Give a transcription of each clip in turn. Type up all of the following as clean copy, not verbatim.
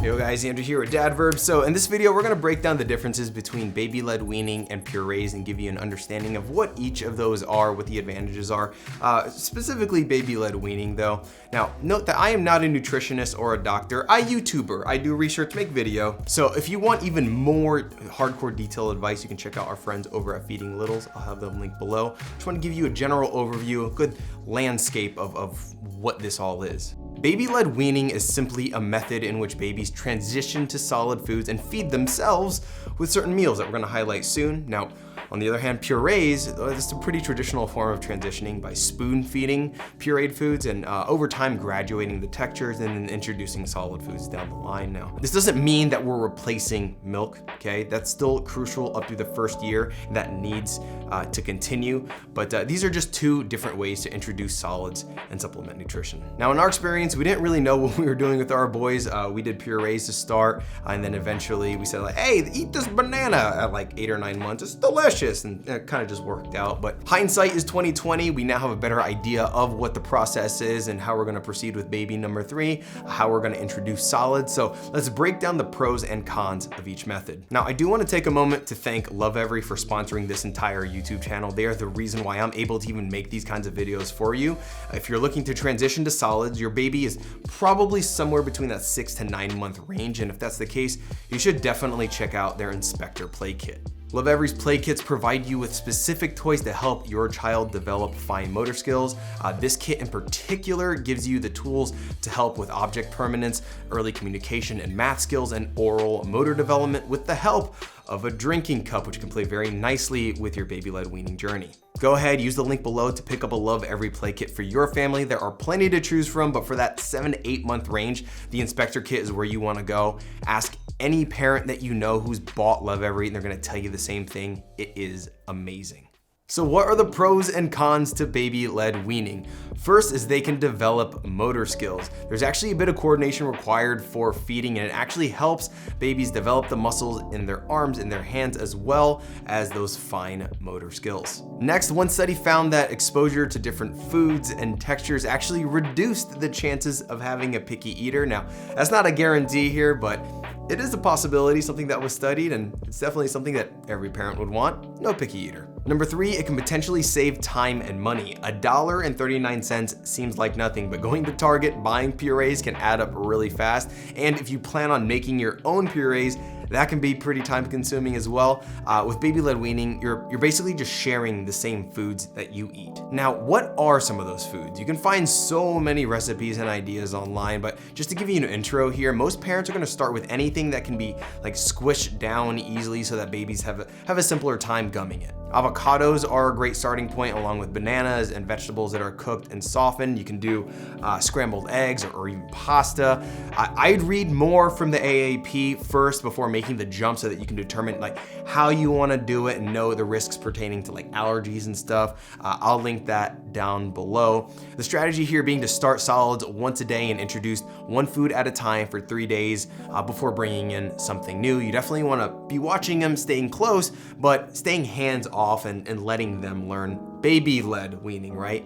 Hey guys, Andrew here with Verb. So in this video, we're gonna break down the differences between baby-led weaning and purees and give you an understanding of what each of those are, what the advantages are, specifically baby-led weaning though. Now, note that I am not a nutritionist or a doctor. I YouTuber, I do research, make video. So if you want even more hardcore detailed advice, you can check out our friends over at Feeding Littles. I'll have them linked below. Just wanna give you a general overview, a good landscape of what this all is. Baby-led weaning is simply a method in which babies transition to solid foods and feed themselves with certain meals that we're gonna highlight soon. Now, on the other hand, purees, it's a pretty traditional form of transitioning by spoon feeding pureed foods and over time graduating the textures and then introducing solid foods down the line. Now, this doesn't mean that we're replacing milk, okay? That's still crucial up through the first year, and that needs to continue. But these are just two different ways to introduce solids and supplement nutrition. Now, in our experience, we didn't really know what we were doing with our boys. We did purees to start, and then eventually we said like, hey, eat this banana at like 8 or 9 months. It's delicious. And it kind of just worked out. But hindsight is 2020. We now have a better idea of what the process is and how we're gonna proceed with baby number 3, how we're gonna introduce solids. So let's break down the pros and cons of each method. Now, I do wanna take a moment to thank Lovevery for sponsoring this entire YouTube channel. They are the reason why I'm able to even make these kinds of videos for you. If you're looking to transition to solids, your baby is probably somewhere between that 6 to 9 month range. And if that's the case, you should definitely check out their Inspector Play Kit. Lovevery's play kits provide you with specific toys to help your child develop fine motor skills. This kit in particular gives you the tools to help with object permanence, early communication and math skills, and oral motor development with the help of a drinking cup, which can play very nicely with your baby-led weaning journey. Go ahead, use the link below to pick up a Lovevery play kit for your family. There are plenty to choose from, but for that 7 to 8 month range, the Inspector Kit is where you wanna go. Ask any parent that you know who's bought Lovevery, and they're gonna tell you the same thing. It is amazing. So what are the pros and cons to baby-led weaning? First is they can develop motor skills. There's actually a bit of coordination required for feeding, and it actually helps babies develop the muscles in their arms and their hands as well as those fine motor skills. Next, one study found that exposure to different foods and textures actually reduced the chances of having a picky eater. Now, that's not a guarantee here, but it is a possibility, something that was studied, and it's definitely something that every parent would want. No picky eater. Number 3, it can potentially save time and money. $1.39 seems like nothing, but going to Target, buying purees can add up really fast. And if you plan on making your own purees, that can be pretty time consuming as well. With baby-led weaning, you're basically just sharing the same foods that you eat. Now, what are some of those foods? You can find so many recipes and ideas online, but just to give you an intro here, most parents are gonna start with anything that can be like squished down easily so that babies have a simpler time gumming it. Avocados are a great starting point, along with bananas and vegetables that are cooked and softened. You can do scrambled eggs or even pasta. I'd read more from the AAP first before making the jump so that you can determine like how you want to do it and know the risks pertaining to like allergies and stuff. I'll link that down below. The strategy here being to start solids once a day and introduce one food at a time for 3 days before bringing in something new. You definitely want to be watching them, staying close, but staying hands off and letting them learn baby-led weaning, right?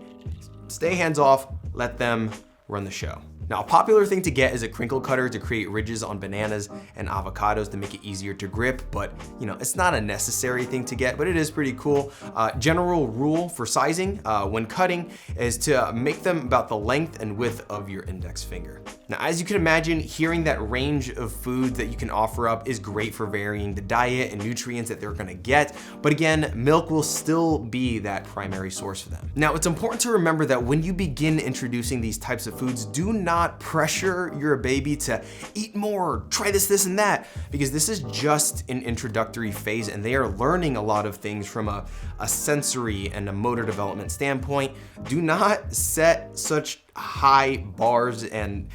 Stay hands off, let them run the show. Now, a popular thing to get is a crinkle cutter to create ridges on bananas and avocados to make it easier to grip, but you know, it's not a necessary thing to get, but it is pretty cool. General rule for sizing when cutting is to make them about the length and width of your index finger. Now, as you can imagine, hearing that range of foods that you can offer up is great for varying the diet and nutrients that they're gonna get, but again, milk will still be that primary source for them. Now, it's important to remember that when you begin introducing these types of foods, do not pressure your baby to eat more, try this and that, because this is just an introductory phase and they are learning a lot of things from a sensory and a motor development standpoint. Do not set such high bars and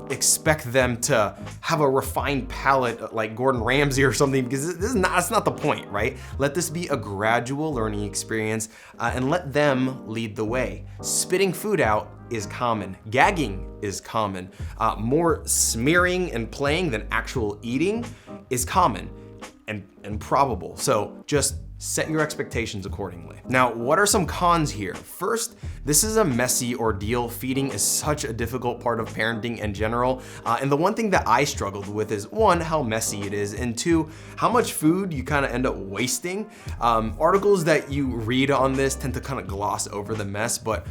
expect them to have a refined palate like Gordon Ramsay or something, because that's not the point, right? Let this be a gradual learning experience and let them lead the way. Spitting food out is common. Gagging is common. More smearing and playing than actual eating is common and probable. So just set your expectations accordingly. Now, what are some cons here? First, this is a messy ordeal. Feeding is such a difficult part of parenting in general. And the one thing that I struggled with is one, how messy it is, and two, how much food you kind of end up wasting. Articles that you read on this tend to kind of gloss over the mess, but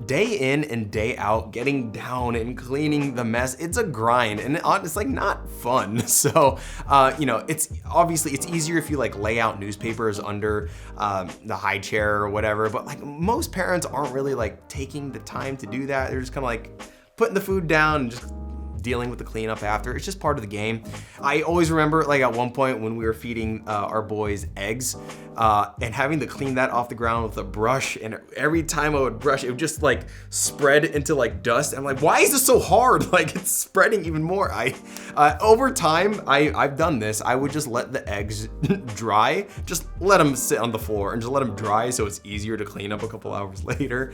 day in and day out, getting down and cleaning the mess, it's a grind and it's like not fun. So, you know, it's obviously it's easier if you like lay out newspapers under the high chair or whatever, but like most parents aren't really like taking the time to do that. They're just kind of like putting the food down and just dealing with the cleanup after. It's just part of the game. I always remember like at one point when we were feeding our boys eggs and having to clean that off the ground with a brush, and every time I would brush, it would just like spread into like dust. I'm like, why is this so hard? Like it's spreading even more. Over time, I've done this. I would just let the eggs dry, just let them sit on the floor and just let them dry so it's easier to clean up a couple hours later.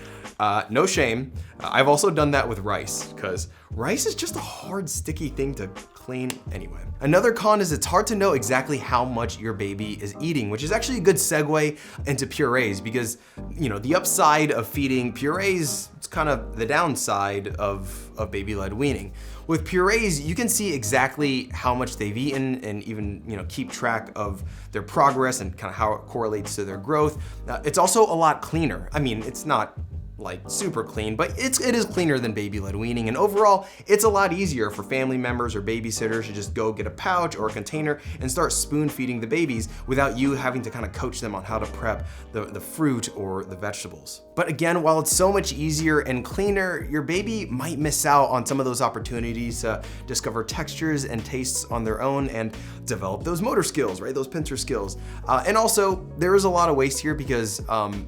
No shame. I've also done that with rice because rice is just a hard, sticky thing to clean anyway. Another con is it's hard to know exactly how much your baby is eating, which is actually a good segue into purees because, you know, the upside of feeding purees, it's kind of the downside of baby-led weaning. With purees, you can see exactly how much they've eaten and even, you know, keep track of their progress and kind of how it correlates to their growth. It's also a lot cleaner. I mean, it's not like super clean, but it is cleaner than baby-led weaning. And overall, it's a lot easier for family members or babysitters to just go get a pouch or a container and start spoon feeding the babies without you having to kind of coach them on how to prep the fruit or the vegetables. But again, while it's so much easier and cleaner, your baby might miss out on some of those opportunities to discover textures and tastes on their own and develop those motor skills, right? Those pincer skills. And also, there is a lot of waste here because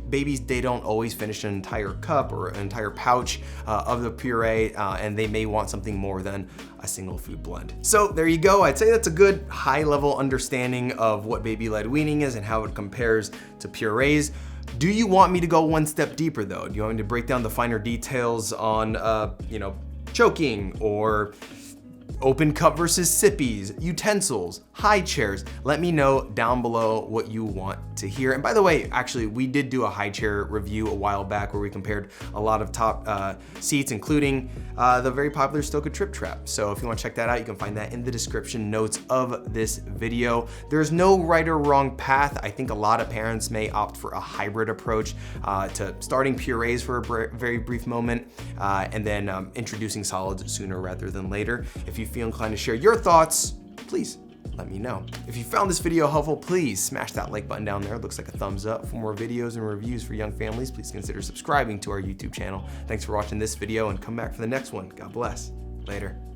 babies, they don't always finish an entire cup or an entire pouch of the puree, and they may want something more than a single food blend. So there you go. I'd say that's a good high-level understanding of what baby-led weaning is and how it compares to purees. Do you want me to go one step deeper though? Do you want me to break down the finer details on, you know, choking or open cup versus sippies, utensils, high chairs? Let me know down below what you want to hear. And by the way, actually, we did do a high chair review a while back where we compared a lot of top seats, including the very popular Stoka Trip Trap. So if you want to check that out, you can find that in the description notes of this video. There's no right or wrong path. I think a lot of parents may opt for a hybrid approach to starting purees for a very brief moment and then introducing solids sooner rather than later. If you feel inclined to share your thoughts, please let me know. If you found this video helpful, please smash that like button down there. It looks like a thumbs up. For more videos and reviews for young families, please consider subscribing to our YouTube channel. Thanks for watching this video and come back for the next one. God bless. Later.